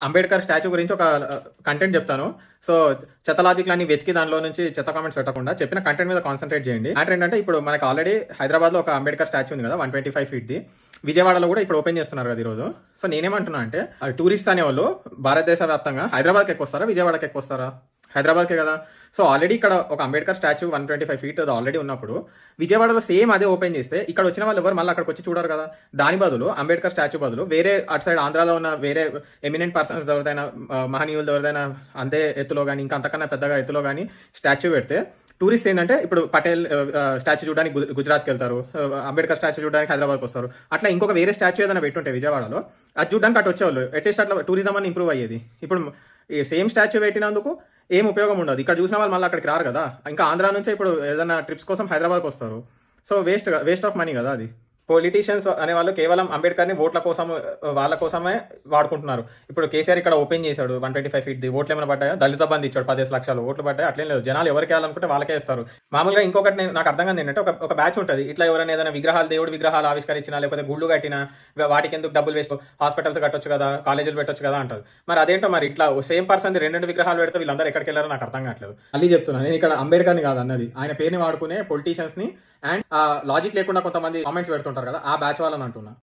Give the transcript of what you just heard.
Ambedkar statue గురించి ఒక content చెప్తాను. సో చెత్త లాజిక్‌లన్నీ వెతికి దానిలో నుంచి చెత్త కామెంట్స్ పెట్టకుండా చెప్పిన కంటెంట్ మీద కాన్సంట్రేట్ చేయండి. మ్యాటర్ ఏంటంటే ఇప్పుడు మనకు ఆల్రెడీ హైదరాబాద్‌లో ఒక అంబేద్కర్ స్టాచ్యూ ఉంది కదా! 125 ఫీట్‌ది. విజయవాడలో కూడా ఇప్పుడు ఓపెన్ చేస్తున్నారు కదా ఈరోజు. సో నేనేమంటున్నా అంటే టూరిస్ట్ అనేవాళ్ళు భారతదేశ వ్యాప్తంగా హైదరాబాద్‌కి ఎక్కువస్తారా? విజయవాడకి ఎక్కువస్తారా? హైదరాబాద్‌కే కదా! సో ఆల్రెడీ ఇక్కడ ఒక అంబేద్కర్ స్టాచ్యూ 125 ఫీట్ అది ఆల్రెడీ ఉన్నప్పుడు విజయవాడలో సేమ్ అదే ఓపెన్ చేస్తే ఇక్కడ వచ్చిన వాళ్ళు ఎవరు మళ్ళీ అక్కడికి వచ్చి చూడరు కదా! దాని బదులు అంబేద్కర్ స్టాచ్యూ బదులు వేరే అటు సైడ్ ఆంధ్రాలో ఉన్న వేరే ఎమినెంట్ పర్సన్స్ ఎవరిదైనా మహనీయులు ఎవరిదైనా అంతే ఎత్తులో కానీ ఇంకా అంతకన్నా పెద్దగా ఎత్తులో కానీ స్టాచ్యూ పెడితే టూరిస్ట్ ఏంటంటే ఇప్పుడు పటేల్ స్టాచ్యూ చూడడానికి గుజరాత్కి వెళ్తారు, అంబేద్కర్ స్టాచ్యూ చూడడానికి హైదరాబాద్కి వస్తారు. అట్లా ఇంకొక వేరే స్టాచ్యూ ఏదైనా పెట్టుంటే విజయవాడలో అది చూడడానికి అటు వచ్చేవాళ్ళు. అట్లీస్ట్ అట్లా టూరిజం అని ఇంప్రూవ్ అయ్యేది. ఇప్పుడు ఈ సేమ్ స్టాచ్యూ పెట్టినందుకు ఏం ఉపయోగం ఉండదు. ఇక్కడ చూసిన వాళ్ళు మళ్ళీ అక్కడికి రారు కదా. ఇంకా ఆంధ్రా నుంచే ఇప్పుడు ఏదైనా ట్రిప్స్ కోసం హైదరాబాద్కి వస్తారు. సో వేస్ట్ ఆఫ్ మనీ కదా అది. పొలిటీషియన్స్ అనే వాళ్ళు కేవలం అంబేద్కర్ని ఓట్ల కోసం వాళ్ళ కోసమే వాడుకుంటున్నారు. ఇప్పుడు కేసీఆర్ ఇక్కడ ఓపెన్ చేశాడు 125 ఫీట్ది. ఓట్లు ఏమైనా పడ్డాయా? దళిత బంధు ఇచ్చాడు 15 లక్షలు ఓట్లు పడ్డాయి. అట్లేం లేదు. జనాలు ఎవరికి వేయాలనుకుంటే వాళ్ళకే ఇస్తారు. మామూలుగా ఇంకొకటి నాకు అర్థం కాదు ఏంటంటే ఒక బ్యాచ్ ఉంటుంది. ఇట్లా ఎవరైనా ఏదైనా విగ్రహాలు దేవుడి విగ్రహాలు ఆవిష్కరించినా లేకపోతే గుళ్ళు కట్టినా వాటికి ఎందుకు డబ్బులు వేస్ట్, హాస్పిటల్స్ కట్టొచ్చు కదా, కాలేజీలు పెట్టొచ్చు కదా అంటారు. మరి అదేంటో మరి ఇట్లా సేమ్ పర్సన్ రెండు విగ్రహాలు పెడితే వీళ్ళందరూ ఎక్కడికి వెళ్ళారో నాకు అర్థం కావట్లేదు. మళ్ళీ చెప్తున్నా, నేను ఇక్కడ అంబేద్కర్ని కాదు అన్నది, ఆయన పేరుని వాడుకునే పొలిటీషియన్స్ ని అండ్ లాజిక్ లేకుండా కొంతమంది కామెంట్స్ పెడుతుంటారు కదా, ఆ బ్యాచ్ వాళ్ళని అంటున్నా.